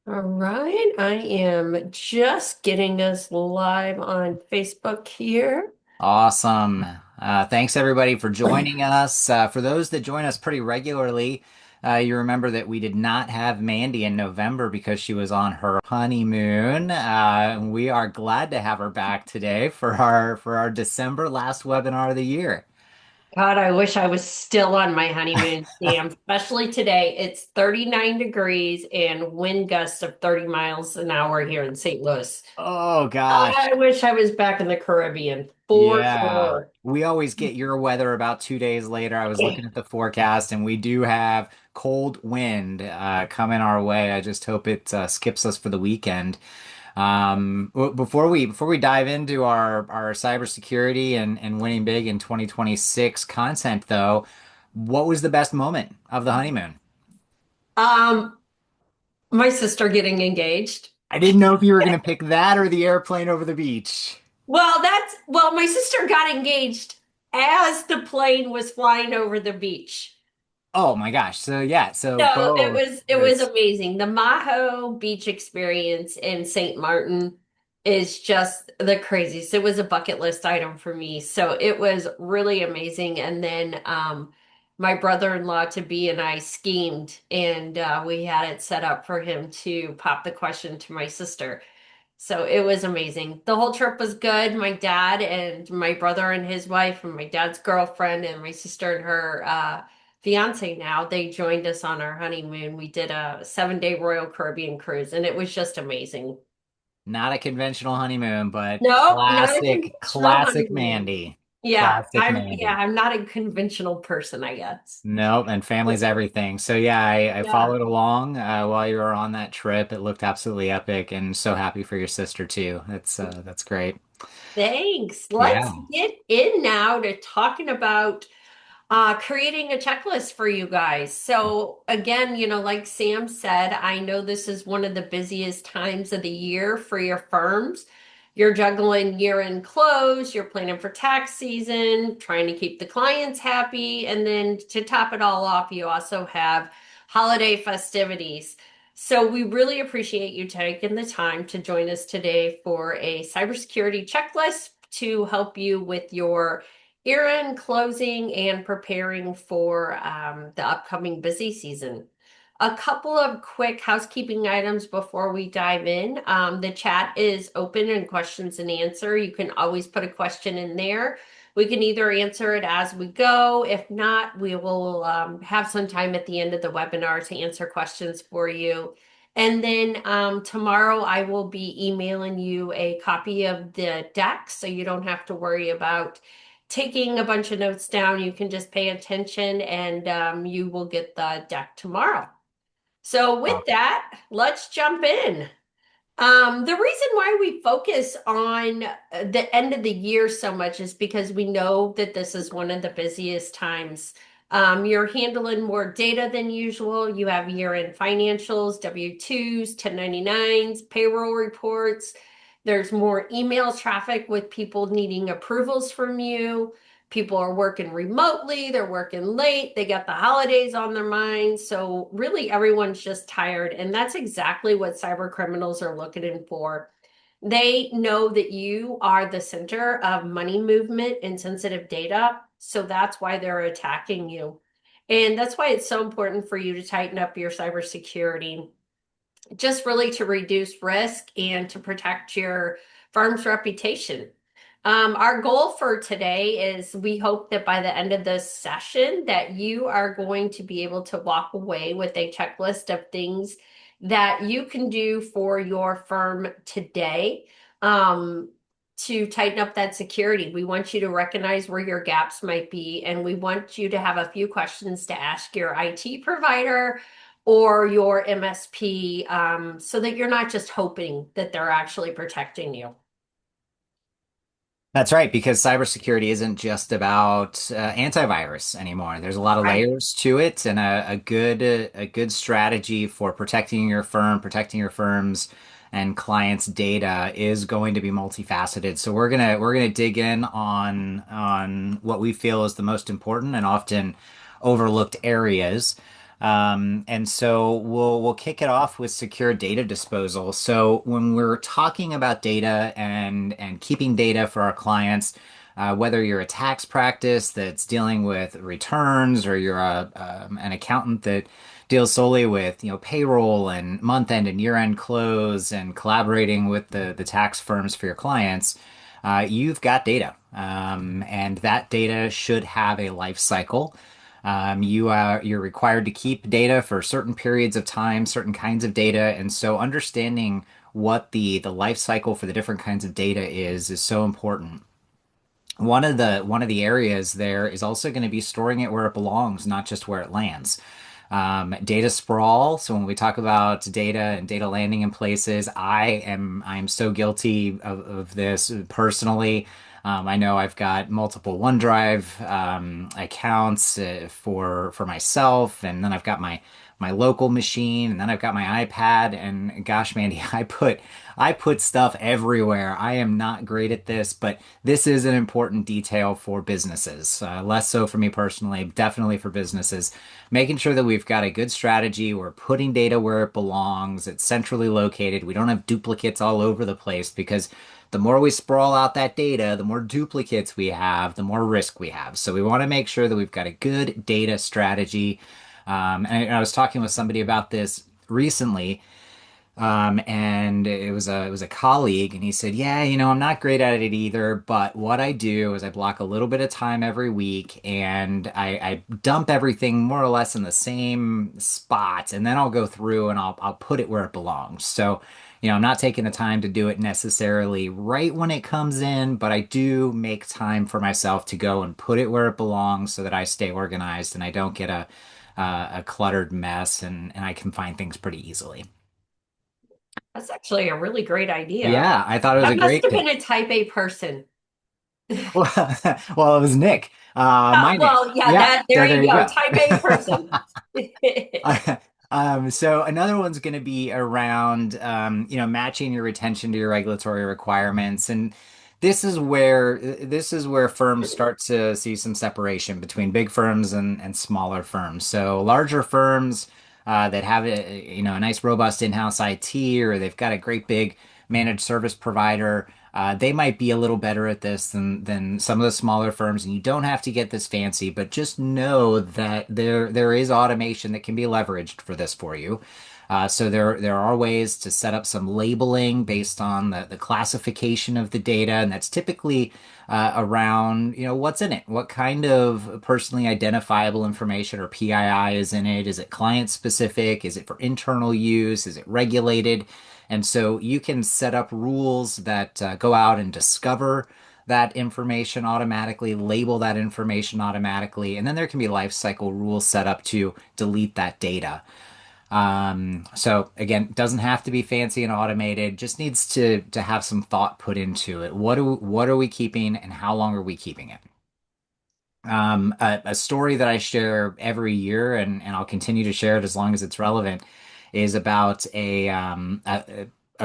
All right, I am just getting us live on Facebook here. Awesome. Thanks everybody for joining us. For those that join us pretty regularly, you remember that we did not have Mandy in November because she was on her honeymoon. We are glad to have her back today for our December last webinar of the year. God, I wish I was still on my honeymoon, Sam, especially today. It's 39 degrees and wind gusts of 30 miles an hour here in St. Louis. Oh gosh. I wish I was back in the Caribbean for Yeah. sure. We always get your weather about 2 days later. I was looking at the forecast and we do have cold wind coming our way. I just hope it skips us for the weekend. Before we dive into our cybersecurity and winning big in 2026 content though, what was the best moment of the honeymoon? Um, my sister getting engaged. I didn't know if you were going to pick that or the airplane over the beach. My sister got engaged as the plane was flying over the beach. Oh my gosh. So yeah, so So both. it was amazing. The Maho beach experience in St. Martin is just the craziest. It was a bucket list item for me. So it was really amazing. And then my brother-in-law to be and I schemed and we had it set up for him to pop the question to my sister. So it was amazing. The whole trip was good. My dad and my brother and his wife and my dad's girlfriend and my sister and her fiance now, they joined us on our honeymoon. We did a 7-day Royal Caribbean cruise and it was just amazing. Not a conventional honeymoon, but No, not a conventional classic honeymoon. Mandy. Classic Mandy. I'm not a conventional person, I guess. Nope, and family's everything. So yeah, I Yeah. followed along while you were on that trip. It looked absolutely epic, and so happy for your sister too. That's great. Thanks. Let's Yeah. get in now to talking about creating a checklist for you guys. So again, like Sam said, I know this is one of the busiest times of the year for your firms. You're juggling year-end close, you're planning for tax season, trying to keep the clients happy, and then to top it all off, you also have holiday festivities. So we really appreciate you taking the time to join us today for a cybersecurity checklist to help you with your year-end closing and preparing for the upcoming busy season. A couple of quick housekeeping items before we dive in. The chat is open and questions and answer. You can always put a question in there. We can either answer it as we go. If not, we will have some time at the end of the webinar to answer questions for you. And then tomorrow I will be emailing you a copy of the deck so you don't have to worry about taking a bunch of notes down. You can just pay attention and you will get the deck tomorrow. So, with that, let's jump in. The reason why we focus on the end of the year so much is because we know that this is one of the busiest times. You're handling more data than usual. You have year-end financials, W-2s, 1099s, payroll reports. There's more email traffic with people needing approvals from you. People are working remotely, they're working late, they got the holidays on their minds. So, really, everyone's just tired. And that's exactly what cyber criminals are looking for. They know that you are the center of money movement and sensitive data. So, that's why they're attacking you. And that's why it's so important for you to tighten up your cybersecurity, just really to reduce risk and to protect your firm's reputation. Our goal for today is we hope that by the end of this session that you are going to be able to walk away with a checklist of things that you can do for your firm today to tighten up that security. We want you to recognize where your gaps might be, and we want you to have a few questions to ask your IT provider or your MSP so that you're not just hoping that they're actually protecting you. That's right, because cybersecurity isn't just about antivirus anymore. There's a lot of Right. layers to it, and a good strategy for protecting your firm, protecting your firm's and clients' data is going to be multifaceted. So we're gonna dig in on what we feel is the most important and often overlooked areas. And so we'll kick it off with secure data disposal. So when we're talking about data and keeping data for our clients, whether you're a tax practice that's dealing with returns or you're an accountant that deals solely with payroll and month end and year end close and collaborating with the tax firms for your clients, you've got data, and that data should have a life cycle. You're required to keep data for certain periods of time, certain kinds of data, and so understanding what the life cycle for the different kinds of data is so important. One of the areas there is also going to be storing it where it belongs, not just where it lands. Data sprawl. So when we talk about data and data landing in places, I'm so guilty of this personally. I know I've got multiple OneDrive accounts for myself, and then I've got my local machine, and then I've got my iPad. And gosh, Mandy, I put stuff everywhere. I am not great at this, but this is an important detail for businesses. Less so for me personally, definitely for businesses. Making sure that we've got a good strategy. We're putting data where it belongs. It's centrally located. We don't have duplicates all over the place because the more we sprawl out that data, the more duplicates we have, the more risk we have. So we want to make sure that we've got a good data strategy. And I was talking with somebody about this recently, and it was a colleague, and he said, "Yeah, I'm not great at it either, but what I do is I block a little bit of time every week, and I dump everything more or less in the same spot, and then I'll go through and I'll put it where it belongs." So, I'm not taking the time to do it necessarily right when it comes in, but I do make time for myself to go and put it where it belongs so that I stay organized and I don't get a cluttered mess, and I can find things pretty easily. That's actually a really great idea. Yeah, I thought it was a That must great have tip. been a type A person. Well, well, it was Nick. My Nick. Well, yeah, Yeah, there there you you go. go. Type A person. So another one's going to be around, matching your retention to your regulatory requirements, and this is where firms start to see some separation between big firms and smaller firms. So larger firms that have a nice robust in-house IT, or they've got a great big managed service provider. They might be a little better at this than some of the smaller firms, and you don't have to get this fancy, but just know that there is automation that can be leveraged for this for you. So there are ways to set up some labeling based on the classification of the data, and that's typically around what's in it, what kind of personally identifiable information or PII is in it. Is it client specific? Is it for internal use? Is it regulated? And so you can set up rules that go out and discover that information automatically, label that information automatically, and then there can be life cycle rules set up to delete that data. So again, it doesn't have to be fancy and automated, just needs to have some thought put into it. What are we keeping and how long are we keeping it? A story that I share every year, and I'll continue to share it as long as it's relevant, is about a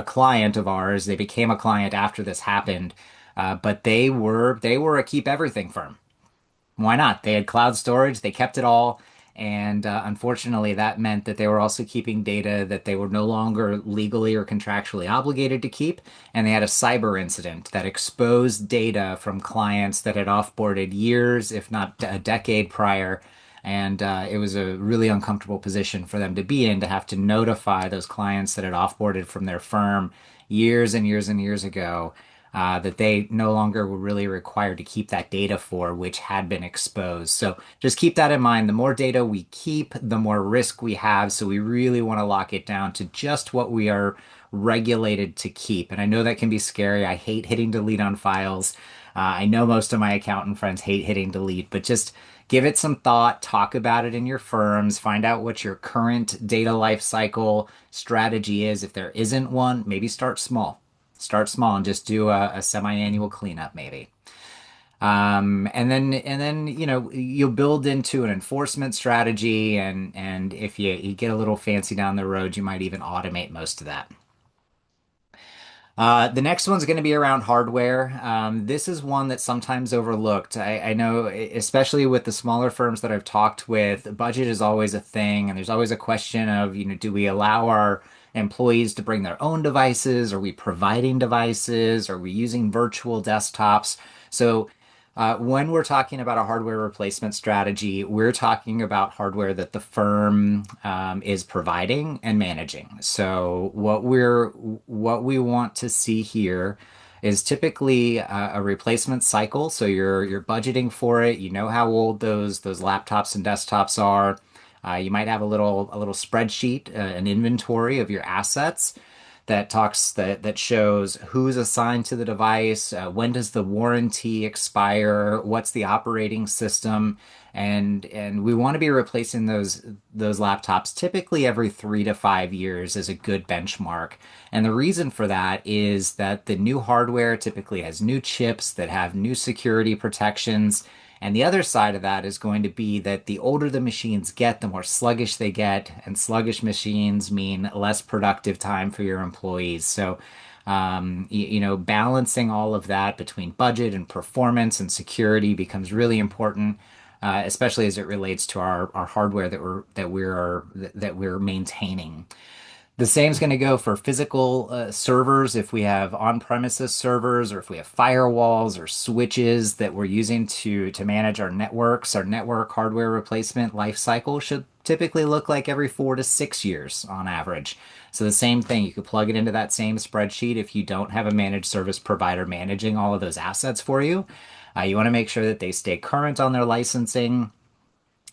client of ours. They became a client after this happened, but they were a keep everything firm. Why not? They had cloud storage, they kept it all. And unfortunately, that meant that they were also keeping data that they were no longer legally or contractually obligated to keep. And they had a cyber incident that exposed data from clients that had offboarded years, if not a decade prior. And it was a really uncomfortable position for them to be in, to have to notify those clients that had offboarded from their firm years and years and years ago that they no longer were really required to keep that data for, which had been exposed. So just keep that in mind. The more data we keep, the more risk we have. So we really want to lock it down to just what we are regulated to keep. And I know that can be scary. I hate hitting delete on files. I know most of my accountant friends hate hitting delete, but just give it some thought, talk about it in your firms, find out what your current data life cycle strategy is. If there isn't one, maybe start small. Start small and just do a semi-annual cleanup, maybe. And then you'll build into an enforcement strategy, and if you get a little fancy down the road, you might even automate most of that. The next one's going to be around hardware. This is one that's sometimes overlooked. I know, especially with the smaller firms that I've talked with, budget is always a thing, and there's always a question of, do we allow our employees to bring their own devices? Are we providing devices? Are we using virtual desktops? So when we're talking about a hardware replacement strategy, we're talking about hardware that the firm is providing and managing. So what we want to see here is typically a replacement cycle. So you're budgeting for it. You know how old those laptops and desktops are. You might have a little spreadsheet, an inventory of your assets that shows who's assigned to the device, when does the warranty expire, what's the operating system, and we want to be replacing those laptops typically every 3 to 5 years as a good benchmark. And the reason for that is that the new hardware typically has new chips that have new security protections. And the other side of that is going to be that the older the machines get, the more sluggish they get, and sluggish machines mean less productive time for your employees. So, balancing all of that between budget and performance and security becomes really important, especially as it relates to our hardware that we're maintaining. The same is going to go for physical servers if we have on-premises servers or if we have firewalls or switches that we're using to manage our networks. Our network hardware replacement life cycle should typically look like every 4 to 6 years on average. So the same thing, you could plug it into that same spreadsheet if you don't have a managed service provider managing all of those assets for you. You want to make sure that they stay current on their licensing,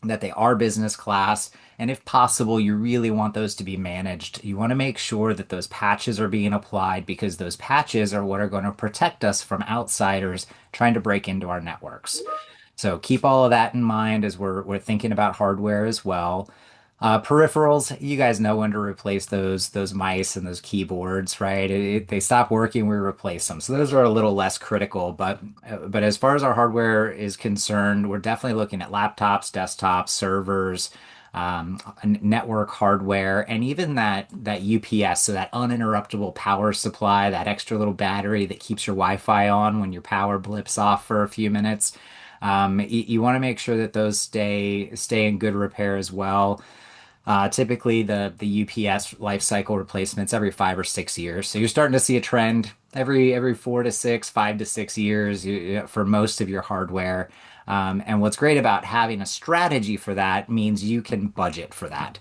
that they are business class. And if possible, you really want those to be managed. You want to make sure that those patches are being applied because those patches are what are going to protect us from outsiders trying to break into our networks. So keep all of that in mind as we're thinking about hardware as well. Peripherals, you guys know when to replace those mice and those keyboards, right? They stop working, we replace them. So those are a little less critical, but as far as our hardware is concerned, we're definitely looking at laptops, desktops, servers, network hardware, and even that UPS, so that uninterruptible power supply, that extra little battery that keeps your Wi-Fi on when your power blips off for a few minutes. You want to make sure that those stay in good repair as well. Typically, the UPS life cycle replacements every 5 or 6 years. So you're starting to see a trend every 4 to 6, 5 to 6 years for most of your hardware. And what's great about having a strategy for that means you can budget for that.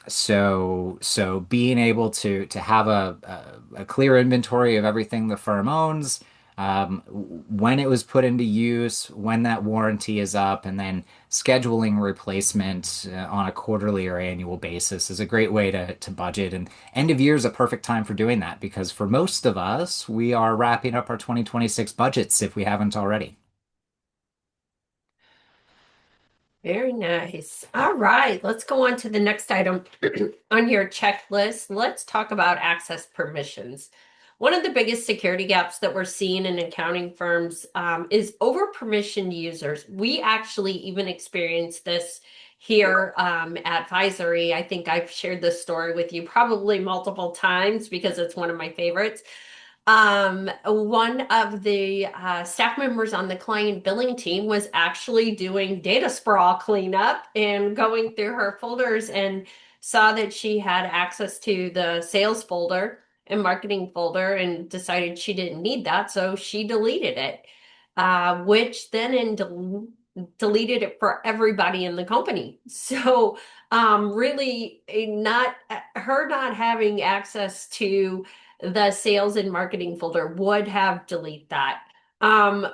So being able to have a clear inventory of everything the firm owns, when it was put into use, when that warranty is up, and then scheduling replacement on a quarterly or annual basis is a great way to budget. And end of year is a perfect time for doing that because for most of us, we are wrapping up our 2026 budgets if we haven't already. Very nice. All right, let's go on to the next item on your checklist. Let's talk about access permissions. One of the biggest security gaps that we're seeing in accounting firms is over permissioned users. We actually even experienced this here at Visory. I think I've shared this story with you probably multiple times because it's one of my favorites. One of the staff members on the client billing team was actually doing data sprawl cleanup and going through her folders and saw that she had access to the sales folder and marketing folder and decided she didn't need that, so she deleted it, which then deleted it for everybody in the company. So, really, not her not having access to the sales and marketing folder would have delete that.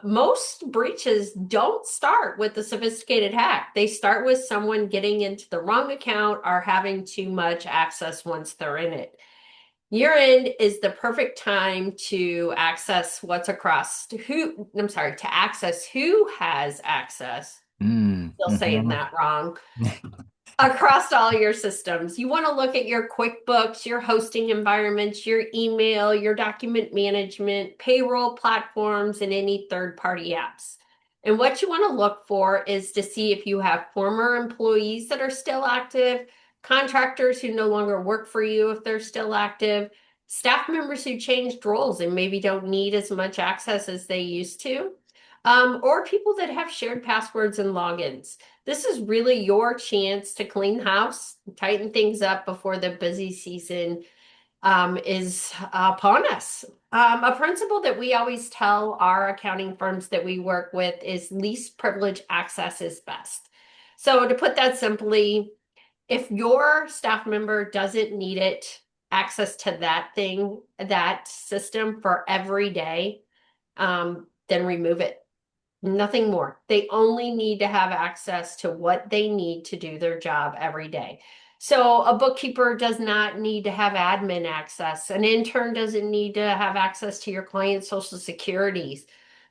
Most breaches don't start with a sophisticated hack. They start with someone getting into the wrong account or having too much access once they're in it. Year end is the perfect time to access what's across I'm sorry, to access who has access. Still saying Mhm. that wrong across all your systems. You want to look at your QuickBooks, your hosting environments, your email, your document management, payroll platforms, and any third-party apps. And what you want to look for is to see if you have former employees that are still active, contractors who no longer work for you if they're still active, staff members who changed roles and maybe don't need as much access as they used to, or people that have shared passwords and logins. This is really your chance to clean house, tighten things up before the busy season is upon us. A principle that we always tell our accounting firms that we work with is least privilege access is best. So, to put that simply, if your staff member doesn't need it, access to that thing, that system for every day, then remove it. Nothing more. They only need to have access to what they need to do their job every day. So a bookkeeper does not need to have admin access. An intern doesn't need to have access to your client's social securities.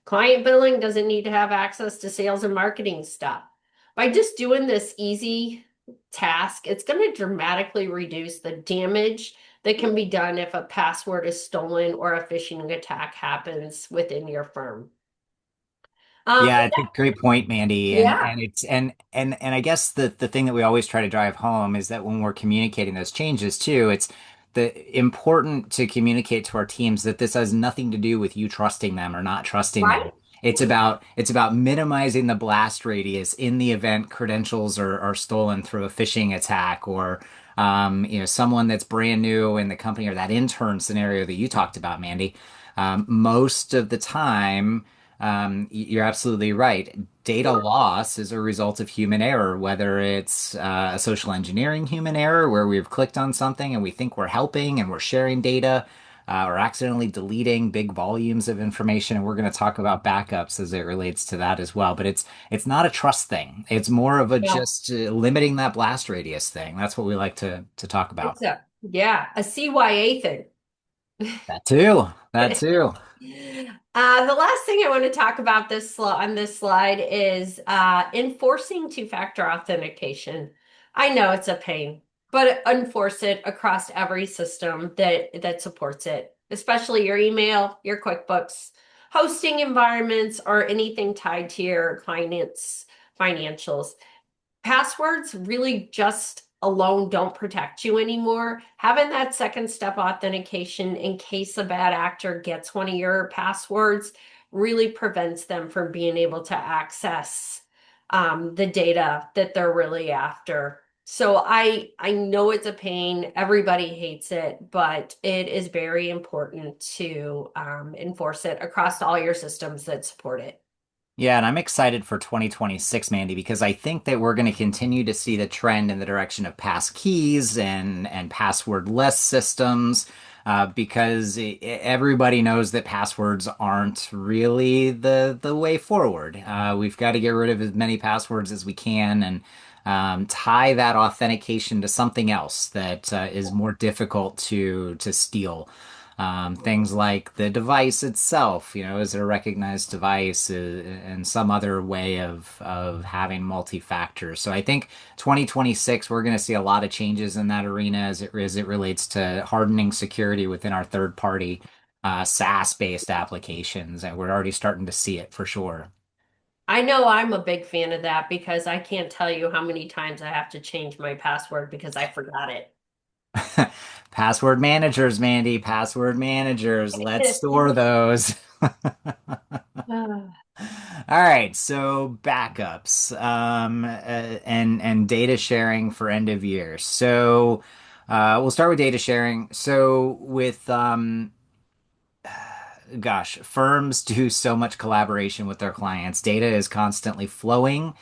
Client billing doesn't need to have access to sales and marketing stuff. By just doing this easy task, it's going to dramatically reduce the damage that can be done if a password is stolen or a phishing attack happens within your firm. Yeah, But it's a great point, Mandy. And yeah, and it's and I guess the thing that we always try to drive home is that when we're communicating those changes too, it's the important to communicate to our teams that this has nothing to do with you trusting them or not trusting right? them. It's about minimizing the blast radius in the event credentials are stolen through a phishing attack or someone that's brand new in the company or that intern scenario that you talked about, Mandy. Most of the time you're absolutely right. Data loss is a result of human error, whether it's a social engineering human error where we've clicked on something and we think we're helping and we're sharing data, or accidentally deleting big volumes of information. And we're going to talk about backups as it relates to that as well. But it's not a trust thing. It's more of a No, just limiting that blast radius thing. That's what we like to talk about. it's a CYA thing. That too. That too. The last thing I want to talk about on this slide is enforcing two-factor authentication. I know it's a pain, but enforce it across every system that supports it, especially your email, your QuickBooks, hosting environments, or anything tied to your clients' financials. Passwords really just alone don't protect you anymore. Having that second step authentication in case a bad actor gets one of your passwords really prevents them from being able to access the data that they're really after. So I know it's a pain. Everybody hates it, but it is very important to enforce it across all your systems that support it. Yeah, and I'm excited for 2026, Mandy, because I think that we're going to continue to see the trend in the direction of pass keys and passwordless systems, because everybody knows that passwords aren't really the way forward. We've got to get rid of as many passwords as we can and tie that authentication to something else that is more difficult to steal. Things like the device itself, is it a recognized device and some other way of having multi-factors. So I think 2026, we're going to see a lot of changes in that arena as it relates to hardening security within our third-party SaaS-based applications, and we're already starting to see it for sure. I know I'm a big fan of that because I can't tell you how many times I have to change my password because I forgot Password managers, Mandy, password managers. Let's it. store those. Ah, All right, so backups and data sharing for end of year. So we'll start with data sharing. So with gosh, firms do so much collaboration with their clients. Data is constantly flowing.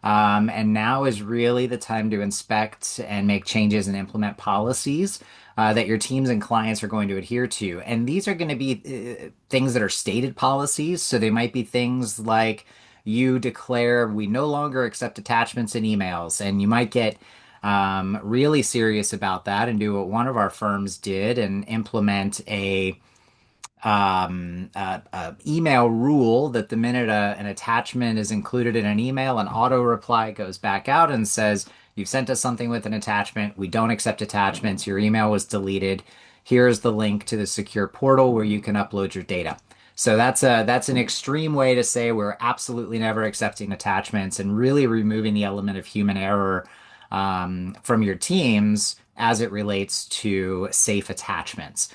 And now is really the time to inspect and make changes and implement policies that your teams and clients are going to adhere to. And these are going to be things that are stated policies. So they might be things like you declare we no longer accept attachments in emails. And you might get really serious about that and do what one of our firms did and implement a email rule that the minute an attachment is included in an email, an auto reply goes back out and says, "You've sent us something with an attachment. We don't accept attachments. Your email was deleted. Here's the link to the secure portal where you can upload your data." So that's an extreme way to say we're absolutely never accepting attachments and really removing the element of human error from your teams as it relates to safe attachments.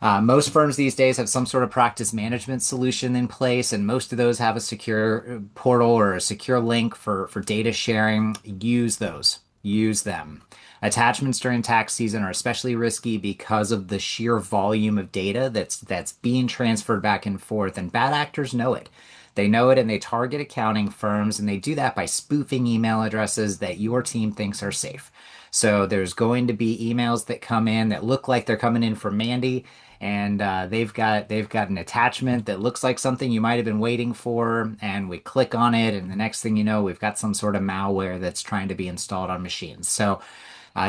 Most firms these days have some sort of practice management solution in place, and most of those have a secure portal or a secure link for data sharing. Use those, use them. Attachments during tax season are especially risky because of the sheer volume of data that's being transferred back and forth, and bad actors know it. They know it and they target accounting firms, and they do that by spoofing email addresses that your team thinks are safe. So there's going to be emails that come in that look like they're coming in from Mandy, and they've got an attachment that looks like something you might have been waiting for, and we click on it, and the next thing you know, we've got some sort of malware that's trying to be installed on machines. So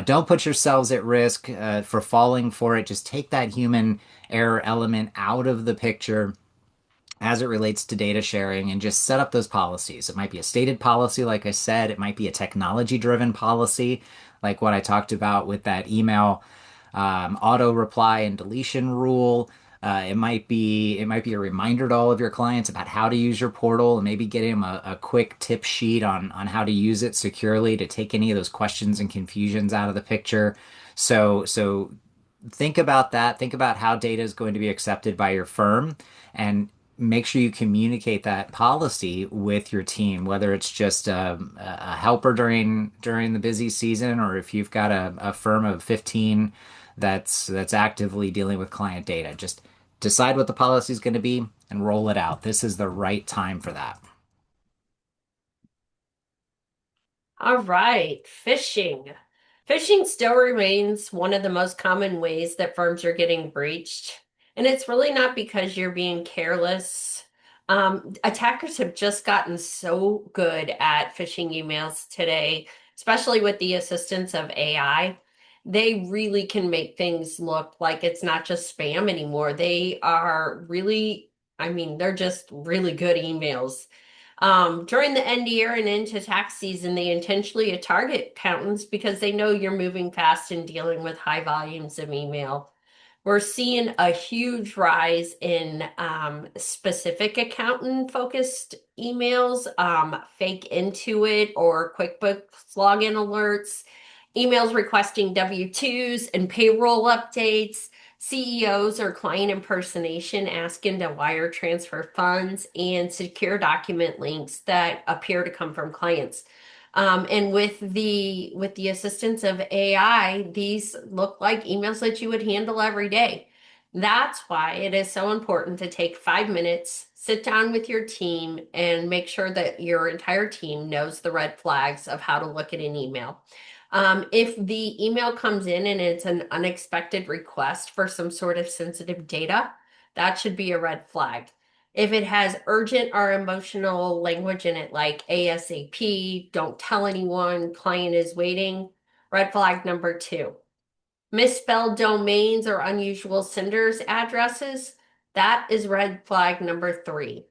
don't put yourselves at risk for falling for it. Just take that human error element out of the picture as it relates to data sharing and just set up those policies. It might be a stated policy, like I said, it might be a technology driven policy, like what I talked about with that email auto reply and deletion rule. It might be a reminder to all of your clients about how to use your portal and maybe get them a quick tip sheet on how to use it securely to take any of those questions and confusions out of the picture. So think about that. Think about how data is going to be accepted by your firm and make sure you communicate that policy with your team, whether it's just a helper during the busy season or if you've got a firm of 15 that's actively dealing with client data. Just decide what the policy is going to be and roll it out. This is the right time for that. All right, phishing. Phishing still remains one of the most common ways that firms are getting breached. And it's really not because you're being careless. Attackers have just gotten so good at phishing emails today, especially with the assistance of AI. They really can make things look like it's not just spam anymore. They are really, I mean, they're just really good emails. During the end year and into tax season, they intentionally target accountants because they know you're moving fast and dealing with high volumes of email. We're seeing a huge rise in specific accountant focused emails, fake Intuit or QuickBooks login alerts, emails requesting W-2s and payroll updates, CEOs or client impersonation asking to wire transfer funds, and secure document links that appear to come from clients. And with the assistance of AI, these look like emails that you would handle every day. That's why it is so important to take 5 minutes, sit down with your team, and make sure that your entire team knows the red flags of how to look at an email. If the email comes in and it's an unexpected request for some sort of sensitive data, that should be a red flag. If it has urgent or emotional language in it, like ASAP, don't tell anyone, client is waiting, red flag number two. Misspelled domains or unusual senders addresses, that is red flag number three.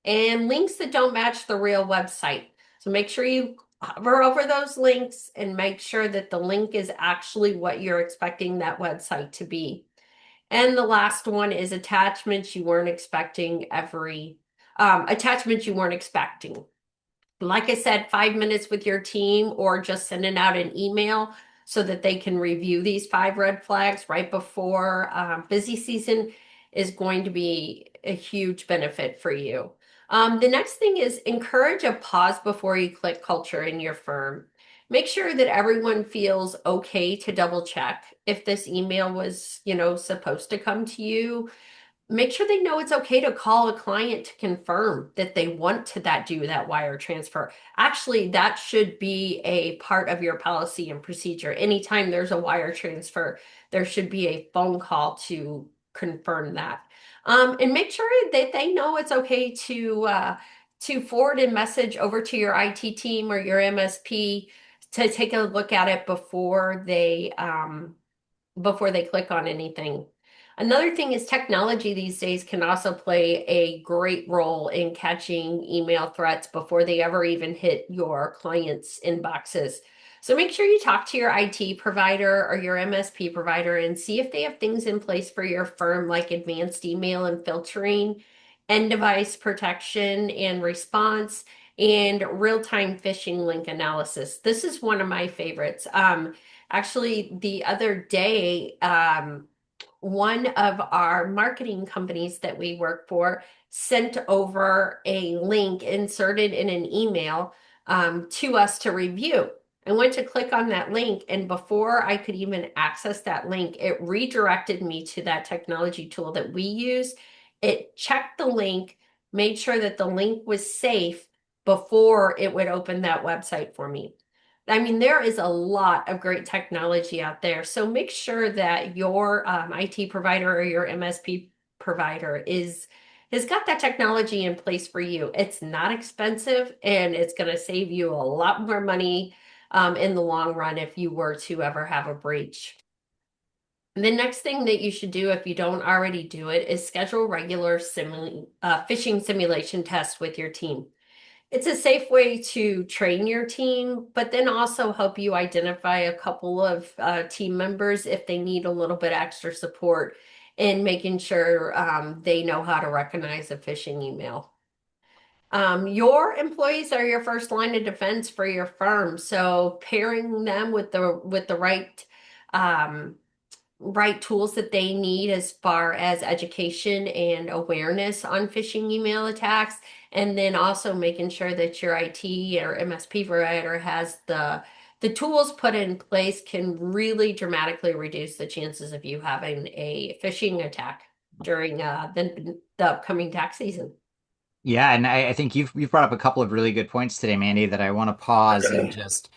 And links that don't match the real website. So make sure you hover over those links and make sure that the link is actually what you're expecting that website to be. And the last one is attachments you weren't expecting. Like I said, 5 minutes with your team or just sending out an email so that they can review these five red flags right before busy season is going to be a huge benefit for you. The next thing is encourage a pause before you click culture in your firm. Make sure that everyone feels okay to double check if this email was, supposed to come to you. Make sure they know it's okay to call a client to confirm that they want to do that wire transfer. Actually, that should be a part of your policy and procedure. Anytime there's a wire transfer, there should be a phone call to confirm that. And make sure that they know it's okay to forward a message over to your IT team or your MSP to take a look at it before they click on anything. Another thing is technology these days can also play a great role in catching email threats before they ever even hit your clients' inboxes. So make sure you talk to your IT provider or your MSP provider and see if they have things in place for your firm like advanced email and filtering, end device protection and response, and real-time phishing link analysis. This is one of my favorites. Actually, the other day, one of our marketing companies that we work for sent over a link inserted in an email to us to review. I went to click on that link, and before I could even access that link, it redirected me to that technology tool that we use. It checked the link, made sure that the link was safe before it would open that website for me. I mean, there is a lot of great technology out there. So make sure that your IT provider or your MSP provider is has got that technology in place for you. It's not expensive and it's going to save you a lot more money in the long run if you were to ever have a breach. The next thing that you should do if you don't already do it is schedule regular phishing simulation tests with your team. It's a safe way to train your team, but then also help you identify a couple of team members if they need a little bit extra support in making sure they know how to recognize a phishing email. Your employees are your first line of defense for your firm, so pairing them with the um, right tools that they need as far as education and awareness on phishing email attacks, and then also making sure that your IT or MSP provider has the tools put in place can really dramatically reduce the chances of you having a phishing attack during the upcoming tax season. Yeah, and I think you've brought up a couple of really good points today, Mandy, that I want to pause and just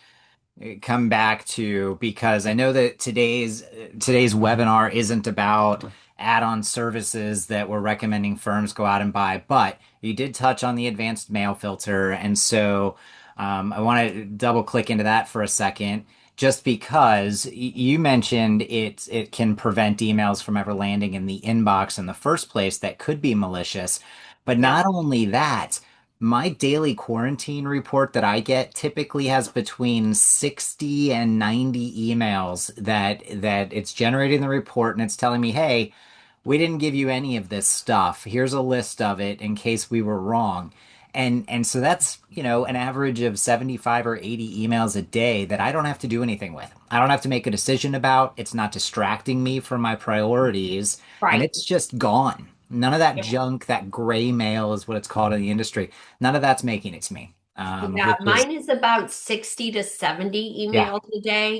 come back to because I know that today's webinar isn't about add-on services that we're recommending firms go out and buy, but you did touch on the advanced mail filter, and so I want to double click into that for a second. Just because you mentioned it can prevent emails from ever landing in the inbox in the first place that could be malicious. But Yeah. not only that, my daily quarantine report that I get typically has between 60 and 90 emails that it's generating the report and it's telling me, "Hey, we didn't give you any of this stuff. Here's a list of it in case we were wrong." And so that's, an average of 75 or 80 emails a day that I don't have to do anything with. I don't have to make a decision about. It's not distracting me from my priorities, and Right. it's just gone. None of that Yeah. junk, that gray mail is what it's called in the industry. None of that's making it to me, Yeah, which is, mine is about 60 to 70 yeah, emails a day,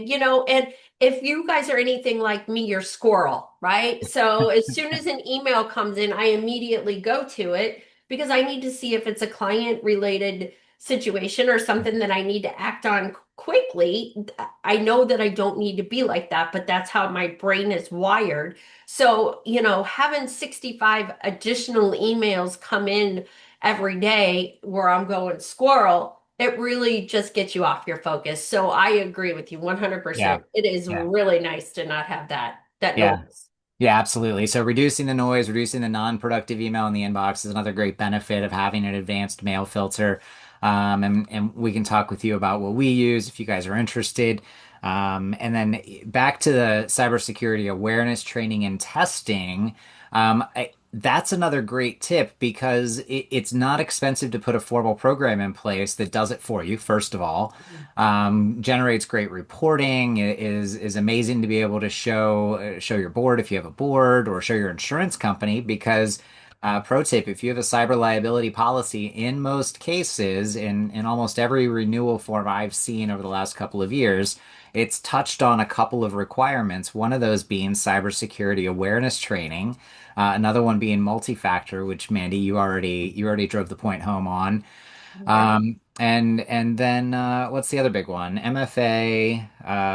and if you guys are anything like me, you're squirrel, right? So as soon as an email comes in, I immediately go to it because I need to see if it's a client related situation or something that I need to act on quickly. I know that I don't need to be like that, but that's how my brain is wired. So, having 65 additional emails come in every day where I'm going squirrel, it really just gets you off your focus. So I agree with you yeah, 100%. It is yeah, really nice to not have that yeah. noise. Yeah, absolutely. So reducing the noise, reducing the non-productive email in the inbox is another great benefit of having an advanced mail filter. And we can talk with you about what we use if you guys are interested. And then back to the cybersecurity awareness training and testing. That's another great tip because it's not expensive to put a formal program in place that does it for you, first of all. Generates great reporting, is amazing to be able to show your board if you have a board or show your insurance company because pro tip, if you have a cyber liability policy, in most cases, in almost every renewal form I've seen over the last couple of years, it's touched on a couple of requirements. One of those being cybersecurity awareness training, another one being multi-factor, which Mandy, you already drove the point home on. Right. And then what's the other big one? MFA,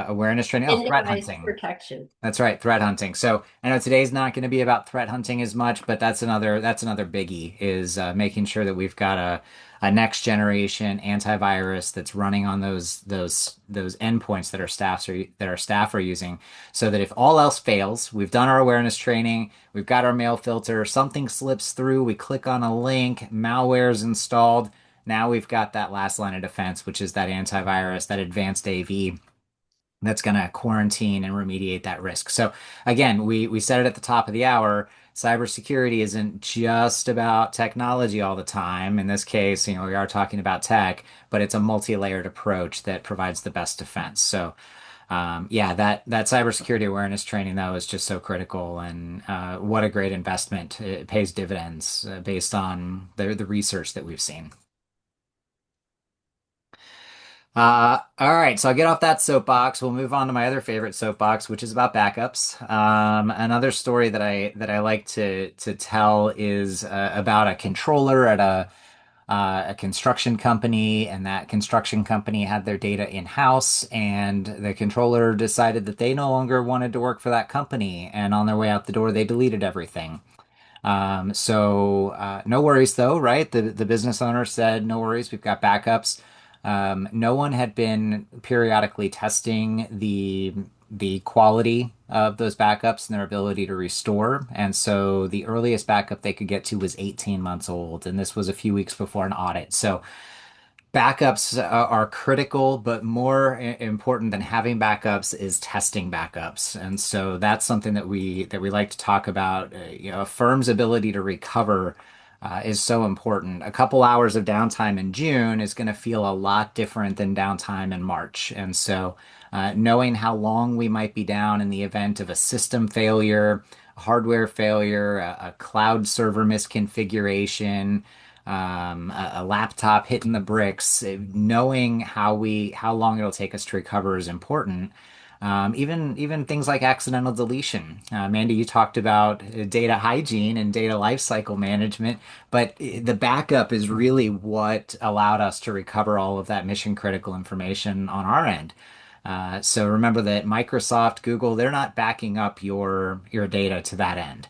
awareness training. Oh, And threat device hunting. protection. That's right, threat hunting. So I know today's not going to be about threat hunting as much, but that's another biggie is making sure that we've got a next generation antivirus that's running on those endpoints that our staff are using, so that if all else fails, we've done our awareness training, we've got our mail filter, something slips through, we click on a link, malware is installed. Now we've got that last line of defense, which is that antivirus, that advanced AV that's going to quarantine and remediate that risk. So again, we said it at the top of the hour. Cybersecurity isn't just about technology all the time. In this case, we are talking about tech, but it's a multi-layered approach that provides the best defense. So Yeah, that cybersecurity awareness training though is just so critical, and what a great investment. It pays dividends based on the research that we've seen. All right, so I'll get off that soapbox. We'll move on to my other favorite soapbox, which is about backups. Another story that I like to tell is about a controller at a construction company, and that construction company had their data in-house, and the controller decided that they no longer wanted to work for that company, and on their way out the door, they deleted everything. No worries though, right? The business owner said, no worries, we've got backups. No one had been periodically testing the quality of those backups and their ability to restore. And so the earliest backup they could get to was 18 months old, and this was a few weeks before an audit. So backups are critical, but more important than having backups is testing backups. And so that's something that we like to talk about. A firm's ability to recover is so important. A couple hours of downtime in June is going to feel a lot different than downtime in March. And so knowing how long we might be down in the event of a system failure, a hardware failure, a cloud server misconfiguration, a laptop hitting the bricks, knowing how long it'll take us to recover is important. Even things like accidental deletion. Mandy, you talked about data hygiene and data lifecycle management, but the backup is really what allowed us to recover all of that mission critical information on our end. So remember that Microsoft, Google, they're not backing up your data to that end.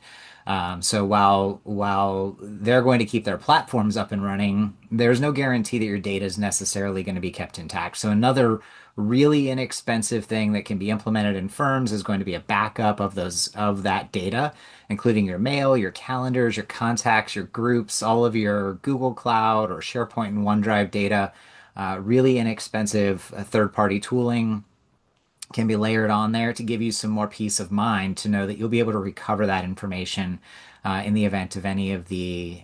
So while they're going to keep their platforms up and running, there's no guarantee that your data is necessarily going to be kept intact. So another really inexpensive thing that can be implemented in firms is going to be a backup of that data, including your mail, your calendars, your contacts, your groups, all of your Google Cloud or SharePoint and OneDrive data. Really inexpensive third-party tooling can be layered on there to give you some more peace of mind to know that you'll be able to recover that information in the event of any of the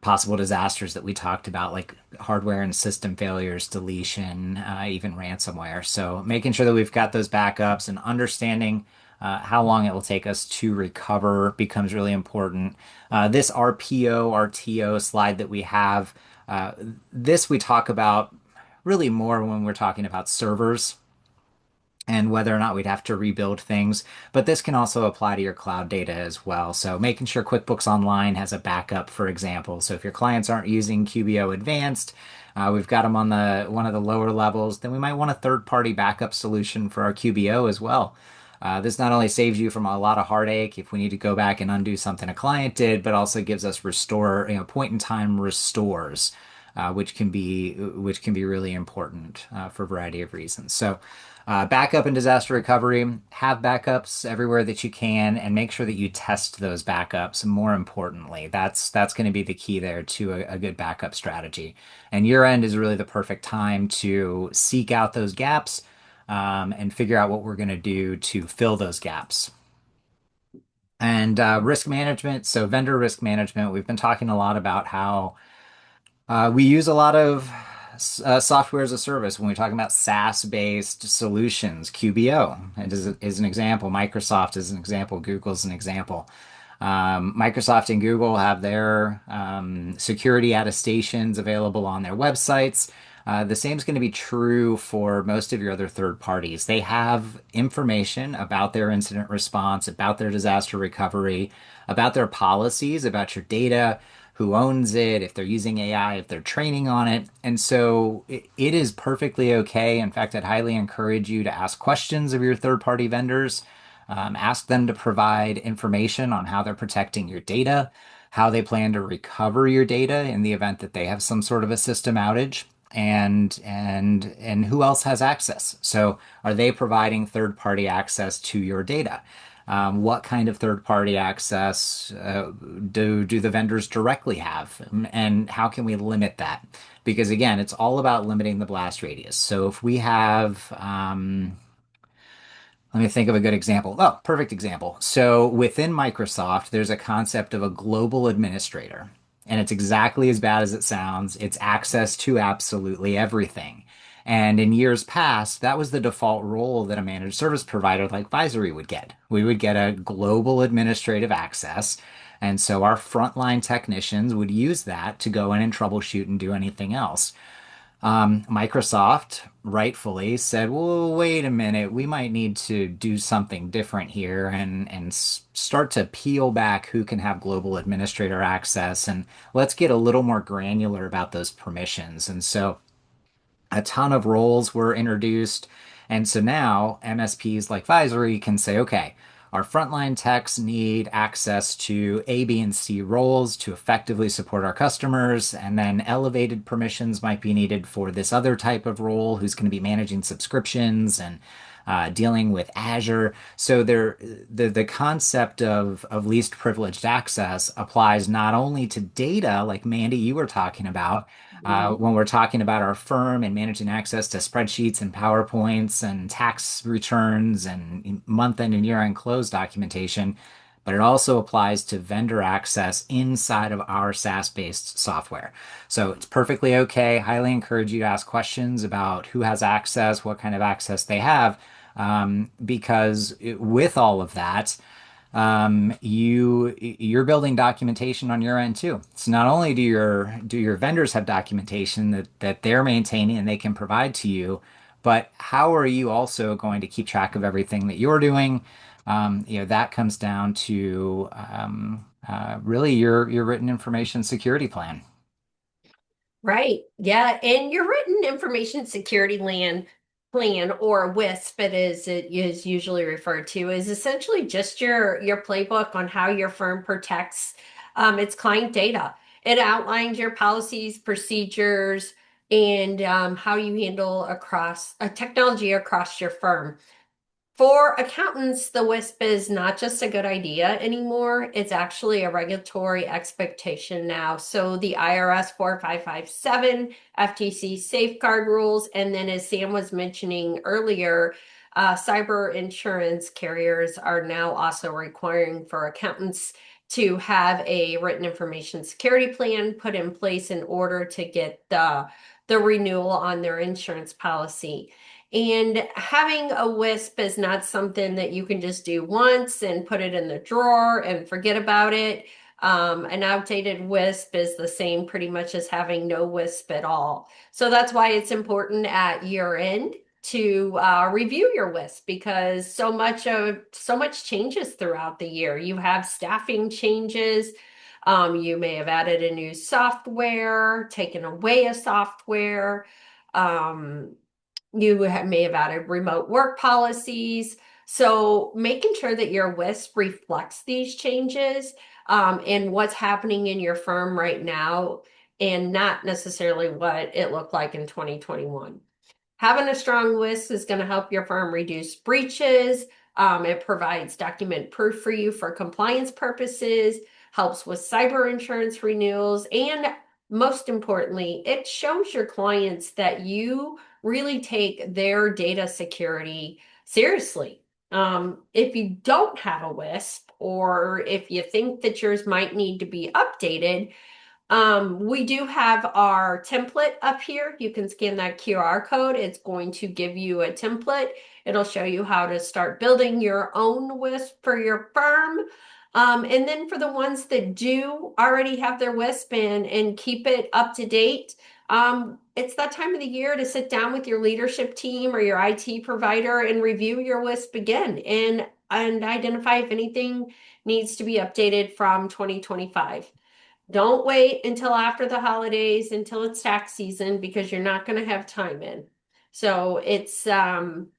possible disasters that we talked about, like hardware and system failures, deletion, even ransomware. So making sure that we've got those backups and understanding how long it will take us to recover becomes really important. This RPO, RTO slide that we have, uh, this we talk about really more when we're talking about servers and whether or not we'd have to rebuild things. But this can also apply to your cloud data as well. So making sure QuickBooks Online has a backup, for example. So if your clients aren't using QBO Advanced, we've got them on the one of the lower levels, then we might want a third-party backup solution for our QBO as well. This not only saves you from a lot of heartache if we need to go back and undo something a client did, but also gives us restore, point in time restores, which can be really important for a variety of reasons. So, backup and disaster recovery, have backups everywhere that you can, and make sure that you test those backups. More importantly, that's going to be the key there to a good backup strategy. And year end is really the perfect time to seek out those gaps and figure out what we're going to do to fill those gaps. And risk management, so vendor risk management, we've been talking a lot about how we use a lot of software as a service when we're talking about SaaS-based solutions. QBO is an example. Microsoft is an example. Google's an example. Microsoft and Google have their security attestations available on their websites. The same is going to be true for most of your other third parties. They have information about their incident response, about their disaster recovery, about their policies, about your data, who owns it, if they're using AI, if they're training on it. And so it is perfectly okay. In fact, I'd highly encourage you to ask questions of your third party vendors. Ask them to provide information on how they're protecting your data, how they plan to recover your data in the event that they have some sort of a system outage, and who else has access. So are they providing third-party access to your data? What kind of third-party access do the vendors directly have, and how can we limit that? Because again, it's all about limiting the blast radius. So if we have let me think of a good example. Oh, perfect example. So within Microsoft, there's a concept of a global administrator, and it's exactly as bad as it sounds. It's access to absolutely everything. And in years past, that was the default role that a managed service provider like Visory would get. We would get a global administrative access. And so our frontline technicians would use that to go in and troubleshoot and do anything else. Microsoft rightfully said, well, wait a minute, we might need to do something different here and start to peel back who can have global administrator access. And let's get a little more granular about those permissions. And so a ton of roles were introduced. And so now MSPs like Visory can say, okay, our frontline techs need access to A, B, and C roles to effectively support our customers. And then elevated permissions might be needed for this other type of role who's going to be managing subscriptions and dealing with Azure. So the concept of least privileged access applies not only to data, like Mandy, you were talking about, Mhm. when we're talking about our firm and managing access to spreadsheets and PowerPoints and tax returns and month-end and year-end close documentation, but it also applies to vendor access inside of our SaaS-based software. So it's perfectly okay. Highly encourage you to ask questions about who has access, what kind of access they have, because with all of that, you're building documentation on your end too. So not only do your vendors have documentation that they're maintaining and they can provide to you, but how are you also going to keep track of everything that you're doing? That comes down to really your written information security plan. Right. Yeah. And your written information security plan, or WISP, it is usually referred to, is essentially just your playbook on how your firm protects its client data. It outlines your policies, procedures, and how you handle across technology across your firm. For accountants, the WISP is not just a good idea anymore. It's actually a regulatory expectation now. So the IRS 4557, FTC safeguard rules, and then as Sam was mentioning earlier, cyber insurance carriers are now also requiring for accountants to have a written information security plan put in place in order to get the renewal on their insurance policy. And having a WISP is not something that you can just do once and put it in the drawer and forget about it. An outdated WISP is the same pretty much as having no WISP at all. So that's why it's important at year end to review your WISP, because so much changes throughout the year. You have staffing changes. You may have added a new software, taken away a software. Um, may have added remote work policies. So making sure that your WISP reflects these changes and what's happening in your firm right now, and not necessarily what it looked like in 2021. Having a strong list is going to help your firm reduce breaches. It provides document proof for you for compliance purposes, helps with cyber insurance renewals, and most importantly, it shows your clients that you really take their data security seriously. If you don't have a WISP, or if you think that yours might need to be updated, we do have our template up here. You can scan that QR code. It's going to give you a template. It'll show you how to start building your own WISP for your firm. And then for the ones that do already have their WISP in and keep it up to date, it's that time of the year to sit down with your leadership team or your IT provider and review your WISP again and identify if anything needs to be updated from 2025. Don't wait until after the holidays, until it's tax season, because you're not going to have time in. So it's time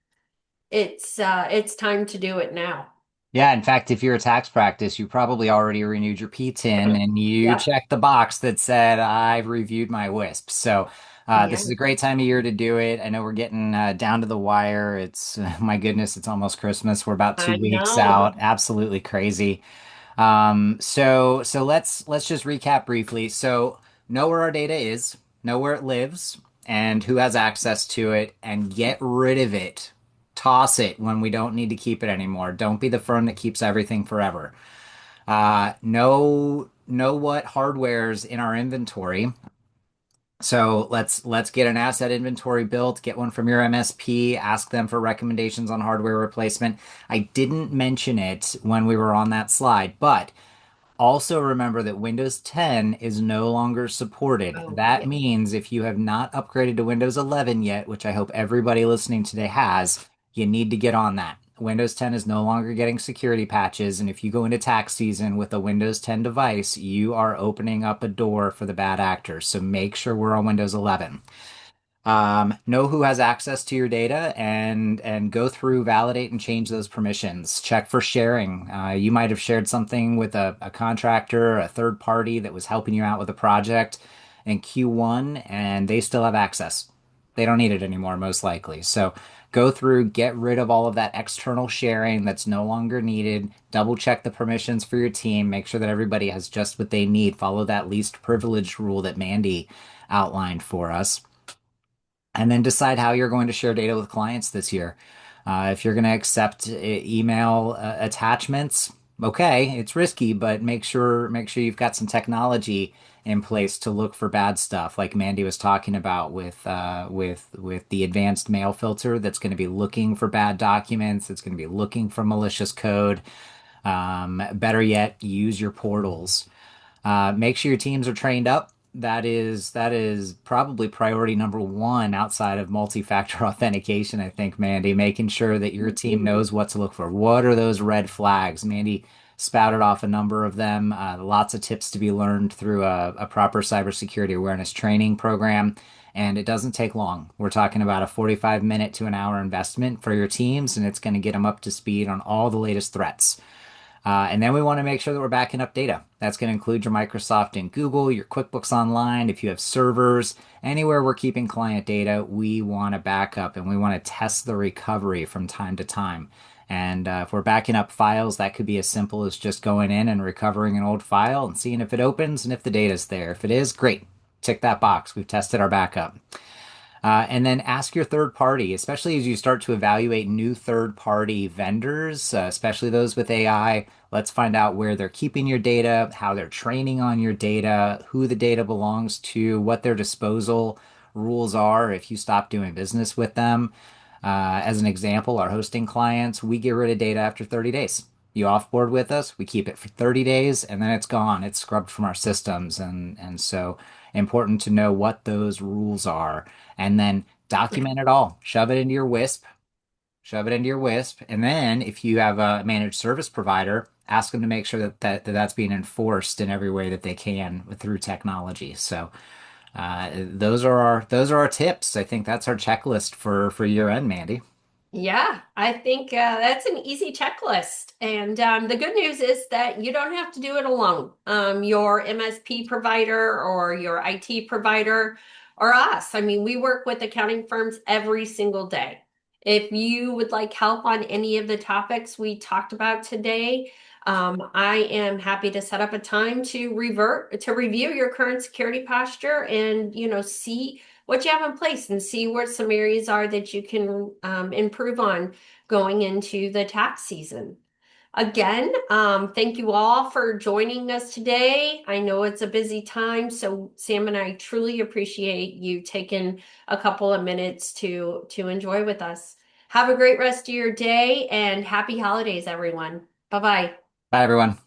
to do it now. Yeah, in fact, if you're a tax practice, you probably already renewed your PTIN and you Yep. checked the box that said, I've reviewed my WISP. So this Yeah, is a great time of year to do it. I know we're getting down to the wire. It's, my goodness, it's almost Christmas. We're about two I weeks know. out. Absolutely crazy. So let's just recap briefly. So know where our data is, know where it lives, and who has access to it, and get rid of it. Toss it when we don't need to keep it anymore. Don't be the firm that keeps everything forever. Know what hardware's in our inventory So let's get an asset inventory built, get one from your MSP, ask them for recommendations on hardware replacement. I didn't mention it when we were on that slide, but also remember that Windows 10 is no longer supported. Oh, That yeah. means if you have not upgraded to Windows 11 yet, which I hope everybody listening today has, you need to get on that. Windows 10 is no longer getting security patches, and if you go into tax season with a Windows 10 device, you are opening up a door for the bad actors. So make sure we're on Windows 11. Know who has access to your data and go through, validate, and change those permissions. Check for sharing. You might have shared something with a contractor, a third party that was helping you out with a project in Q1, and they still have access. They don't need it anymore, most likely. So go through, get rid of all of that external sharing that's no longer needed. Double check the permissions for your team. Make sure that everybody has just what they need. Follow that least privileged rule that Mandy outlined for us, and then decide how you're going to share data with clients this year. If you're going to accept email attachments, okay, it's risky, but make sure you've got some technology in place to look for bad stuff, like Mandy was talking about with the advanced mail filter that's going to be looking for bad documents. It's going to be looking for malicious code. Better yet, use your portals. Make sure your teams are trained up. That is probably priority number one outside of multi-factor authentication, I think, Mandy, making sure that your team knows what to look for. What are those red flags? Mandy spouted off a number of them. Lots of tips to be learned through a proper cybersecurity awareness training program. And it doesn't take long. We're talking about a 45-minute to an hour investment for your teams, and it's going to get them up to speed on all the latest threats. And then we want to make sure that we're backing up data. That's going to include your Microsoft and Google, your QuickBooks Online. If you have servers, anywhere we're keeping client data, we want to back up and we want to test the recovery from time to time. And if we're backing up files, that could be as simple as just going in and recovering an old file and seeing if it opens and if the data's there. If it is, great. Tick that box. We've tested our backup. And then ask your third party, especially as you start to evaluate new third party vendors, especially those with AI. Let's find out where they're keeping your data, how they're training on your data, who the data belongs to, what their disposal rules are if you stop doing business with them. As an example, our hosting clients, we get rid of data after 30 days. You offboard with us, we keep it for 30 days and then it's gone. It's scrubbed from our systems. And so important to know what those rules are and then document it all. Shove it into your WISP, shove it into your WISP. And then if you have a managed service provider, ask them to make sure that's being enforced in every way that they can through technology. So those are our tips. I think that's our checklist for year end, Mandy. Yeah, I think that's an easy checklist. And the good news is that you don't have to do it alone. Your MSP provider or your IT provider or us. I mean, we work with accounting firms every single day. If you would like help on any of the topics we talked about today, I am happy to set up a time to review your current security posture and, see what you have in place and see what some areas are that you can improve on going into the tax season. Again, thank you all for joining us today. I know it's a busy time, so Sam and I truly appreciate you taking a couple of minutes to enjoy with us. Have a great rest of your day and happy holidays, everyone. Bye bye. Bye, everyone.